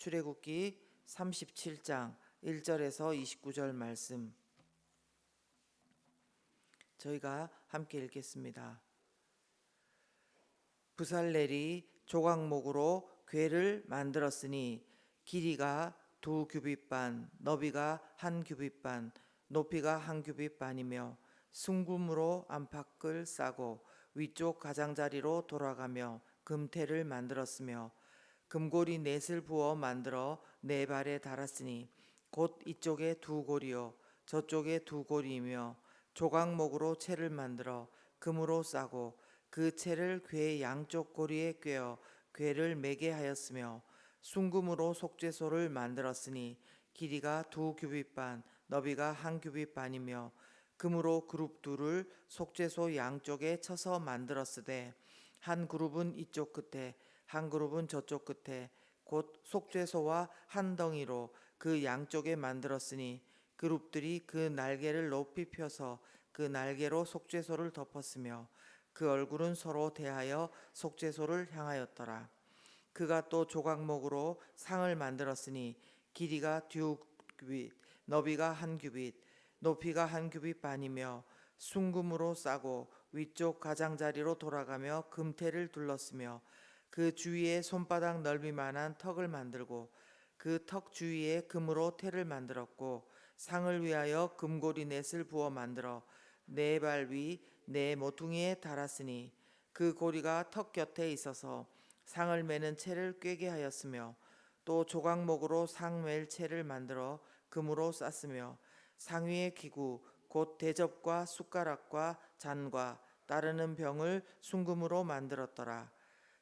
출애굽기 37장 1절에서 29절 말씀 저희가 함께 읽겠습니다. 부살렐이 조각목으로 궤를 만들었으니 길이가 2규빗 반, 너비가 1규빗 반, 높이가 1규빗 반이며 순금으로 안팎을 싸고 위쪽 가장자리로 돌아가며 금태를 만들었으며 금고리 넷을 부어 만들어 네 발에 달았으니 곧 이쪽에 2고리요 저쪽에 2고리이며 조각목으로 채를 만들어 금으로 싸고 그 채를 궤 양쪽 고리에 꿰어 궤를 매게 하였으며 순금으로 속죄소를 만들었으니 길이가 2규빗 반, 너비가 1규빗 반이며 금으로 그룹 둘을 속죄소 양쪽에 쳐서 만들었으되 한 그룹은 이쪽 끝에 한 그룹은 저쪽 끝에 곧 속죄소와 한 덩이로 그 양쪽에 만들었으니 그룹들이 그 날개를 높이 펴서 그 날개로 속죄소를 덮었으며 그 얼굴은 서로 대하여 속죄소를 향하였더라. 그가 또 조각목으로 상을 만들었으니 길이가 2규빗, 너비가 1규빗, 높이가 1규빗 반이며 순금으로 싸고 위쪽 가장자리로 돌아가며 금태를 둘렀으며 그 주위에 손바닥 넓이만한 턱을 만들고 그 턱 주위에 금으로 태를 만들었고 상을 위하여 금고리 넷을 부어 만들어 네 발 위 네 모퉁이에 달았으니 그 고리가 턱 곁에 있어서 상을 매는 채를 꿰게 하였으며 또 조각목으로 상 맬 채를 만들어 금으로 쌌으며 상위의 기구 곧 대접과 숟가락과 잔과 따르는 병을 순금으로 만들었더라.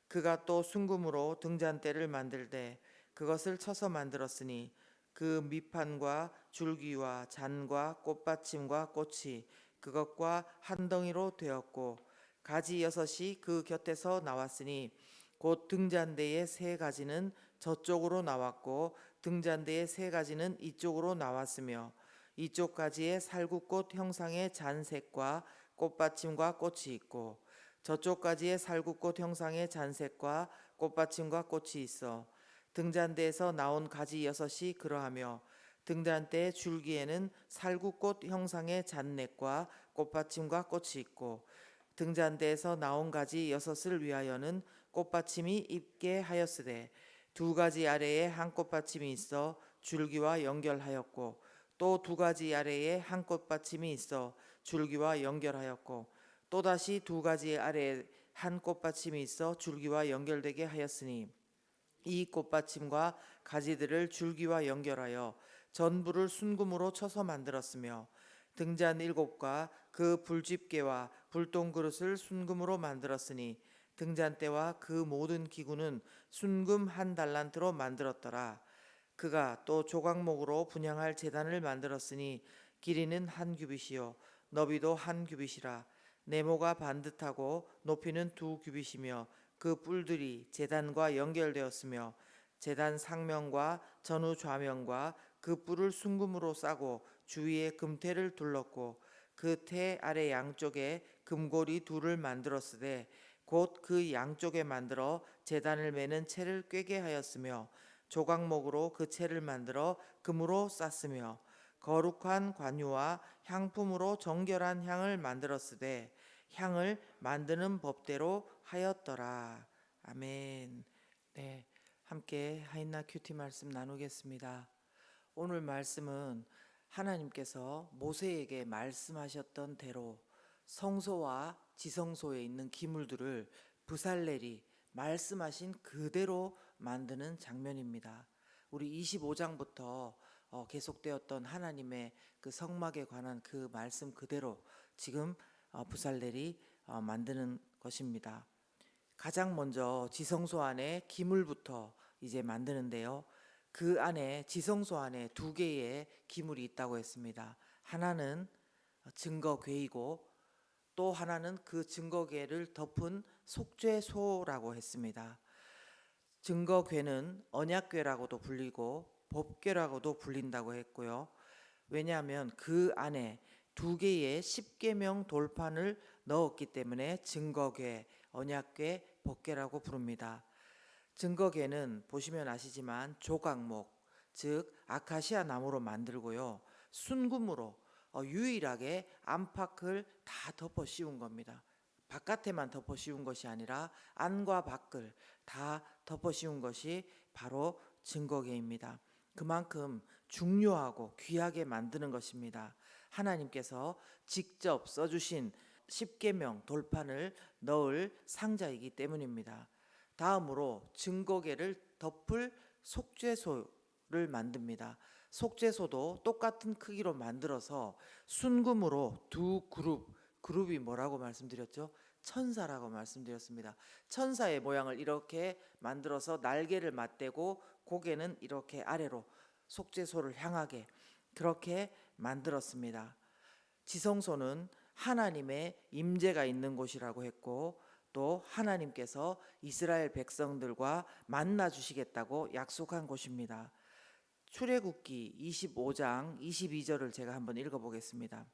그가 또 순금으로 등잔대를 만들되 그것을 쳐서 만들었으니 그 밑판과 줄기와 잔과 꽃받침과 꽃이 그것과 한 덩이로 되었고 가지 6이 그 곁에서 나왔으니 곧 등잔대의 3가지는 저쪽으로 나왔고 등잔대의 3가지는 이쪽으로 나왔으며 이쪽 가지에 살구꽃 형상의 잔색과 꽃받침과 꽃이 있고 저쪽 가지에 살구꽃 형상의 잔색과 꽃받침과 꽃이 있어 등잔대에서 나온 가지 6이 그러하며 등잔대의 줄기에는 살구꽃 형상의 잔넥과 꽃받침과 꽃이 있고 등잔대에서 나온 가지 6을 위하여는 꽃받침이 있게 하였으되 2가지 아래에 한 꽃받침이 있어 줄기와 연결하였고 또 2가지 아래에 한 꽃받침이 있어 줄기와 연결하였고 또다시 2가지 아래에 한 꽃받침이 있어 줄기와 연결되게 하였으니 이 꽃받침과 가지들을 줄기와 연결하여 전부를 순금으로 쳐서 만들었으며 등잔 7과 그 불집게와 불똥그릇을 순금으로 만들었으니 등잔대와 그 모든 기구는 순금 1달란트로 만들었더라. 그가 또 조각목으로 분향할 제단을 만들었으니 길이는 1규빗이요 너비도 1규빗이라. 네모가 반듯하고 높이는 2규빗이며 그 뿔들이 제단과 연결되었으며 제단 상면과 전후 좌면과 그 뿔을 순금으로 싸고 주위에 금태를 둘렀고 그 태 아래 양쪽에 금고리 2를 만들었으되 곧 그 양쪽에 만들어 제단을 매는 채를 꿰게 하였으며 조각목으로 그 채를 만들어 금으로 쌌으며 거룩한 관유와 향품으로 정결한 향을 만들었으되 향을 만드는 법대로 하였더라. 아멘. 네, 함께 하인나 큐티 말씀 나누겠습니다. 오늘 말씀은 하나님께서 모세에게 말씀하셨던 대로 성소와 지성소에 있는 기물들을 부살렐이 말씀하신 그대로 만드는 장면입니다. 우리 25장부터 계속되었던 하나님의 그 성막에 관한 그 말씀 그대로 지금 부살렐이 만드는 것입니다. 가장 먼저 지성소 안에 기물부터 이제 만드는데요. 그 안에 지성소 안에 2개의 기물이 있다고 했습니다. 하나는 증거궤이고 또 하나는 그 증거궤를 덮은 속죄소라고 했습니다. 증거궤는 언약궤라고도 불리고 법궤라고도 불린다고 했고요. 왜냐하면 그 안에 2개의 십계명 돌판을 넣었기 때문에 증거궤, 언약궤, 법궤라고 부릅니다. 증거궤는 보시면 아시지만 조각목, 즉 아카시아 나무로 만들고요. 순금으로 유일하게 안팎을 다 덮어 씌운 겁니다. 바깥에만 덮어 씌운 것이 아니라 안과 밖을 다 덮어 씌운 것이 바로 증거궤입니다. 그만큼 중요하고 귀하게 만드는 것입니다. 하나님께서 직접 써주신 십계명 돌판을 넣을 상자이기 때문입니다. 다음으로 증거궤를 덮을 속죄소를 만듭니다. 속죄소도 똑같은 크기로 만들어서 순금으로 두 그룹이 뭐라고 말씀드렸죠? 천사라고 말씀드렸습니다. 천사의 모양을 이렇게 만들어서 날개를 맞대고 고개는 이렇게 아래로 속죄소를 향하게 그렇게 만들었습니다. 지성소는 하나님의 임재가 있는 곳이라고 했고 또 하나님께서 이스라엘 백성들과 만나 주시겠다고 약속한 곳입니다. 출애굽기 25장 22절을 제가 한번 읽어보겠습니다.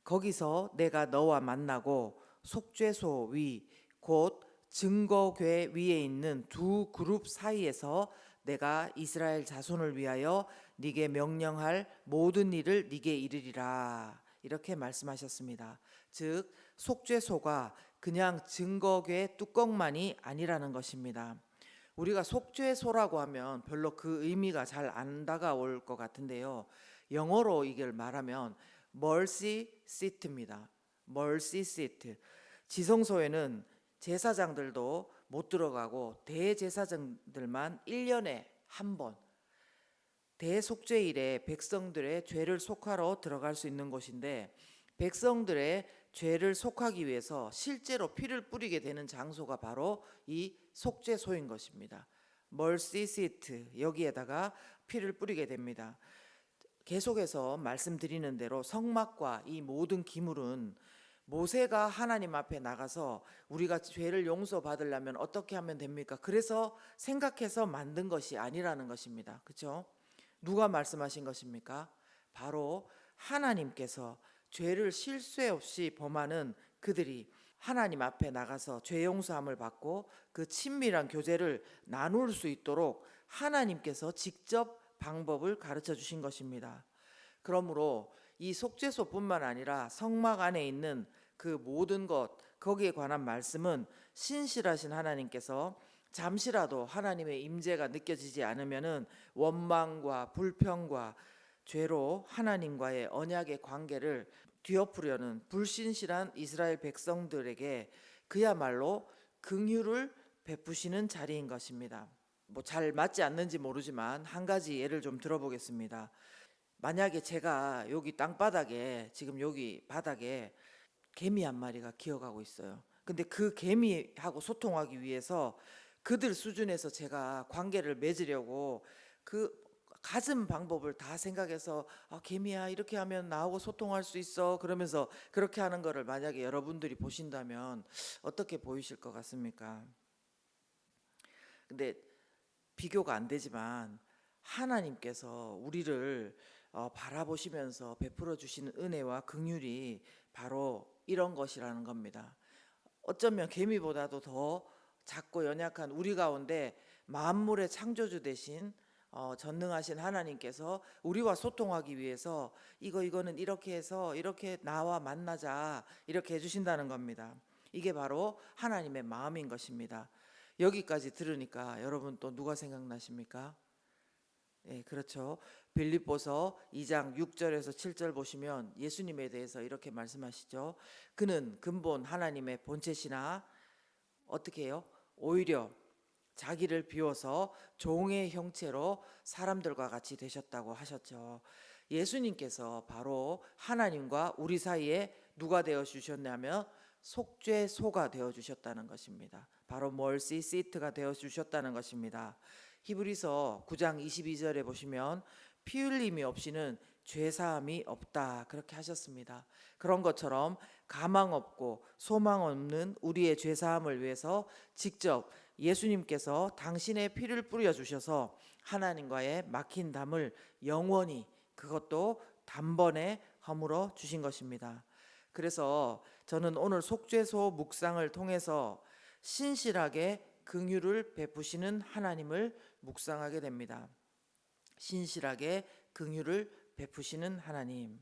거기서 내가 너와 만나고 속죄소 위 곧 증거궤 위에 있는 두 그룹 사이에서 내가 이스라엘 자손을 위하여 네게 명령할 모든 일을 네게 이르리라 이렇게 말씀하셨습니다. 즉 속죄소가 그냥 증거궤 뚜껑만이 아니라는 것입니다. 우리가 속죄소라고 하면 별로 그 의미가 잘 안 다가올 것 같은데요. 영어로 이걸 말하면 mercy seat입니다. mercy seat. 지성소에는 제사장들도 못 들어가고 대제사장들만 1년에 한 번 대속죄일에 백성들의 죄를 속하러 들어갈 수 있는 곳인데 백성들의 죄를 속하기 위해서 실제로 피를 뿌리게 되는 장소가 바로 이 속죄소인 것입니다. mercy seat 여기에다가 피를 뿌리게 됩니다. 계속해서 말씀드리는 대로 성막과 이 모든 기물은 모세가 하나님 앞에 나가서 우리가 죄를 용서받으려면 어떻게 하면 됩니까? 그래서 생각해서 만든 것이 아니라는 것입니다. 그렇죠? 누가 말씀하신 것입니까? 바로 하나님께서 죄를 실수 없이 범하는 그들이 하나님 앞에 나가서 죄 용서함을 받고 그 친밀한 교제를 나눌 수 있도록 하나님께서 직접 방법을 가르쳐 주신 것입니다. 그러므로 이 속죄소뿐만 아니라 성막 안에 있는 그 모든 것 거기에 관한 말씀은 신실하신 하나님께서 잠시라도 하나님의 임재가 느껴지지 않으면은 원망과 불평과 죄로 하나님과의 언약의 관계를 뒤엎으려는 불신실한 이스라엘 백성들에게 그야말로 긍휼을 베푸시는 자리인 것입니다. 뭐 잘 맞지 않는지 모르지만 한 가지 예를 좀 들어보겠습니다. 만약에 제가 여기 땅바닥에 지금 여기 바닥에 개미 한 마리가 기어가고 있어요. 근데 그 개미하고 소통하기 위해서 그들 수준에서 제가 관계를 맺으려고 그 갖은 방법을 다 생각해서 개미야 이렇게 하면 나하고 소통할 수 있어 그러면서 그렇게 하는 거를 만약에 여러분들이 보신다면 어떻게 보이실 것 같습니까? 근데 비교가 안 되지만 하나님께서 우리를 바라보시면서 베풀어 주시는 은혜와 긍휼이 바로 이런 것이라는 겁니다. 어쩌면 개미보다도 더 작고 연약한 우리 가운데 만물의 창조주 되신 전능하신 하나님께서 우리와 소통하기 위해서 이거는 이렇게 해서 이렇게 나와 만나자 이렇게 해주신다는 겁니다. 이게 바로 하나님의 마음인 것입니다. 여기까지 들으니까 여러분 또 누가 생각나십니까? 예, 그렇죠. 빌립보서 2장 6절에서 7절 보시면 예수님에 대해서 이렇게 말씀하시죠. 그는 근본 하나님의 본체시나 어떻게 해요? 오히려 자기를 비워서 종의 형체로 사람들과 같이 되셨다고 하셨죠. 예수님께서 바로 하나님과 우리 사이에 누가 되어 주셨냐면 속죄소가 되어 주셨다는 것입니다. 바로 mercy seat가 되어 주셨다는 것입니다. 히브리서 9장 22절에 보시면 피 흘림이 없이는 죄 사함이 없다 그렇게 하셨습니다. 그런 것처럼 가망 없고 소망 없는 우리의 죄 사함을 위해서 직접 예수님께서 당신의 피를 뿌려 주셔서 하나님과의 막힌 담을 영원히 그것도 단번에 허물어 주신 것입니다. 그래서 저는 오늘 속죄소 묵상을 통해서 신실하게 긍휼을 베푸시는 하나님을 묵상하게 됩니다. 신실하게 긍휼을 베푸시는 하나님.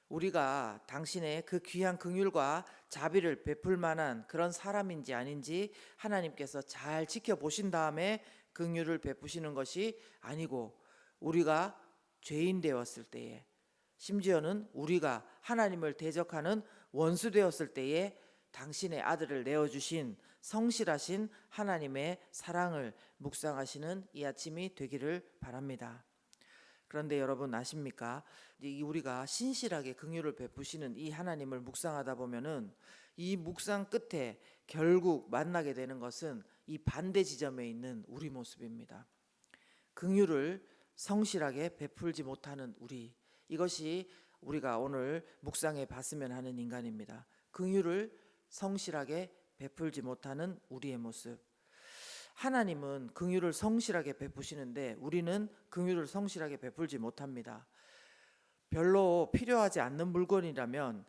우리가 당신의 그 귀한 긍휼과 자비를 베풀 만한 그런 사람인지 아닌지 하나님께서 잘 지켜보신 다음에 긍휼을 베푸시는 것이 아니고, 우리가 죄인 되었을 때에, 심지어는 우리가 하나님을 대적하는 원수 되었을 때에 당신의 아들을 내어주신 성실하신 하나님의 사랑을 묵상하시는 이 아침이 되기를 바랍니다. 그런데 여러분 아십니까? 우리가 신실하게 긍휼을 베푸시는 이 하나님을 묵상하다 보면은 이 묵상 끝에 결국 만나게 되는 것은 이 반대 지점에 있는 우리 모습입니다. 긍휼을 성실하게 베풀지 못하는 우리, 이것이 우리가 오늘 묵상해 봤으면 하는 인간입니다. 긍휼을 성실하게 베풀지 못하는 우리의 모습. 하나님은 긍휼을 성실하게 베푸시는데 우리는 긍휼을 성실하게 베풀지 못합니다. 별로 필요하지 않는 물건이라면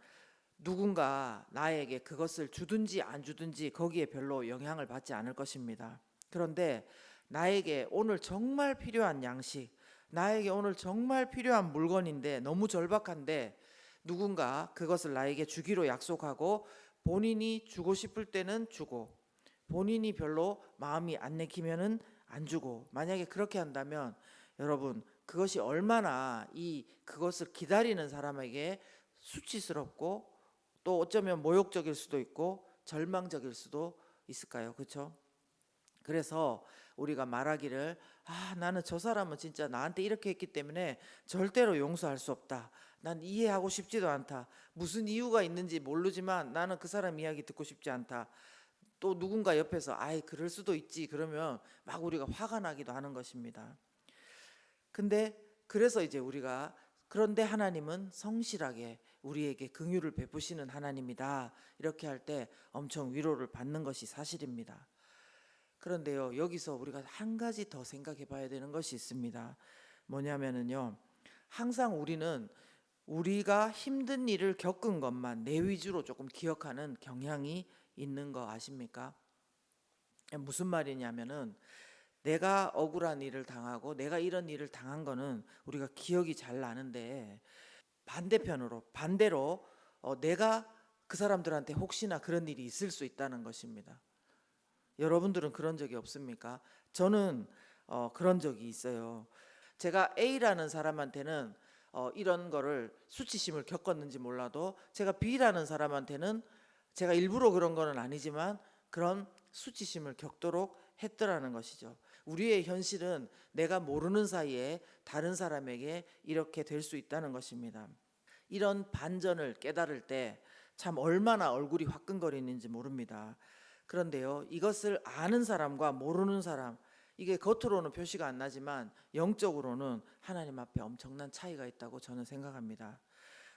누군가 나에게 그것을 주든지 안 주든지 거기에 별로 영향을 받지 않을 것입니다. 그런데 나에게 오늘 정말 필요한 양식, 나에게 오늘 정말 필요한 물건인데 너무 절박한데 누군가 그것을 나에게 주기로 약속하고 본인이 주고 싶을 때는 주고 본인이 별로 마음이 안 내키면은 안 주고, 만약에 그렇게 한다면 여러분 그것이 얼마나 그것을 기다리는 사람에게 수치스럽고 또 어쩌면 모욕적일 수도 있고 절망적일 수도 있을까요? 그렇죠? 그래서 우리가 말하기를 나는 저 사람은 진짜 나한테 이렇게 했기 때문에 절대로 용서할 수 없다. 난 이해하고 싶지도 않다. 무슨 이유가 있는지 모르지만 나는 그 사람 이야기 듣고 싶지 않다. 또 누군가 옆에서 그럴 수도 있지 그러면 막 우리가 화가 나기도 하는 것입니다. 근데 그래서 이제 우리가, 그런데 하나님은 성실하게 우리에게 긍휼을 베푸시는 하나님이다, 이렇게 할 때 엄청 위로를 받는 것이 사실입니다. 그런데요, 여기서 우리가 한 가지 더 생각해 봐야 되는 것이 있습니다. 뭐냐면은요, 항상 우리는 우리가 힘든 일을 겪은 것만 내 위주로 조금 기억하는 경향이 있는 거 아십니까? 무슨 말이냐면은 내가 억울한 일을 당하고 내가 이런 일을 당한 거는 우리가 기억이 잘 나는데, 반대로 내가 그 사람들한테 혹시나 그런 일이 있을 수 있다는 것입니다. 여러분들은 그런 적이 없습니까? 저는 그런 적이 있어요. 제가 A라는 사람한테는 이런 거를 수치심을 겪었는지 몰라도 제가 B라는 사람한테는 제가 일부러 그런 거는 아니지만 그런 수치심을 겪도록 했더라는 것이죠. 우리의 현실은 내가 모르는 사이에 다른 사람에게 이렇게 될 수 있다는 것입니다. 이런 반전을 깨달을 때 참 얼마나 얼굴이 화끈거리는지 모릅니다. 그런데요, 이것을 아는 사람과 모르는 사람, 이게 겉으로는 표시가 안 나지만 영적으로는 하나님 앞에 엄청난 차이가 있다고 저는 생각합니다.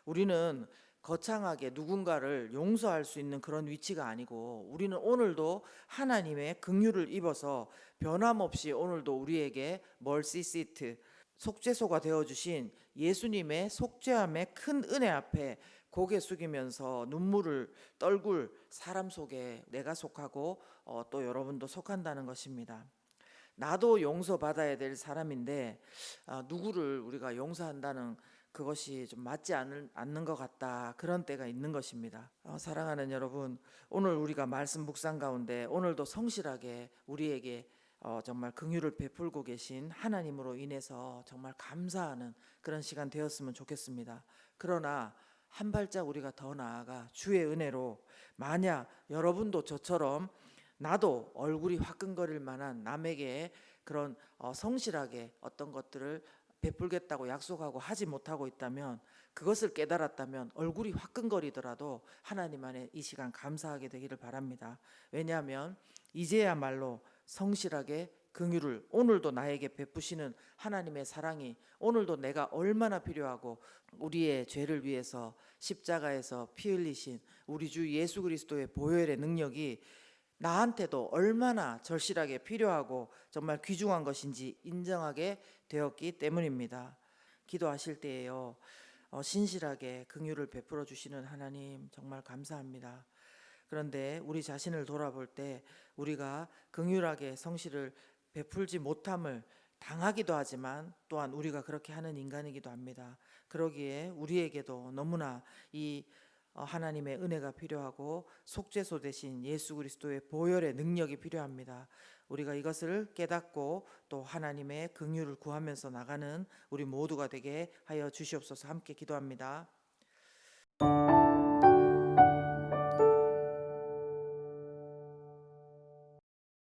우리는 거창하게 누군가를 용서할 수 있는 그런 위치가 아니고, 우리는 오늘도 하나님의 긍휼을 입어서 변함없이 오늘도 우리에게 멀시시트, 속죄소가 되어주신 예수님의 속죄함의 큰 은혜 앞에 고개 숙이면서 눈물을 떨굴 사람 속에 내가 속하고 또 여러분도 속한다는 것입니다. 나도 용서받아야 될 사람인데 누구를 우리가 용서한다는 그것이 좀 맞지 않는 것 같다, 그런 때가 있는 것입니다. 사랑하는 여러분, 오늘 우리가 말씀 묵상 가운데 오늘도 성실하게 우리에게 정말 긍휼을 베풀고 계신 하나님으로 인해서 정말 감사하는 그런 시간 되었으면 좋겠습니다. 그러나 한 발짝 우리가 더 나아가 주의 은혜로, 만약 여러분도 저처럼 나도 얼굴이 화끈거릴 만한 남에게 그런 성실하게 어떤 것들을 베풀겠다고 약속하고 하지 못하고 있다면, 그것을 깨달았다면 얼굴이 화끈거리더라도 하나님 안에 이 시간 감사하게 되기를 바랍니다. 왜냐하면 이제야말로 성실하게 긍휼을 오늘도 나에게 베푸시는 하나님의 사랑이 오늘도 내가 얼마나 필요하고, 우리의 죄를 위해서 십자가에서 피 흘리신 우리 주 예수 그리스도의 보혈의 능력이 나한테도 얼마나 절실하게 필요하고 정말 귀중한 것인지 인정하게 되었기 때문입니다. 기도하실 때에요, 신실하게 긍휼을 베풀어 주시는 하나님 정말 감사합니다. 그런데 우리 자신을 돌아볼 때 우리가 긍휼하게 성실을 베풀지 못함을 당하기도 하지만 또한 우리가 그렇게 하는 인간이기도 합니다. 그러기에 우리에게도 너무나 이 하나님의 은혜가 필요하고 속죄소 대신 예수 그리스도의 보혈의 능력이 필요합니다. 우리가 이것을 깨닫고 또 하나님의 긍휼을 구하면서 나가는 우리 모두가 되게 하여 주시옵소서. 함께 기도합니다.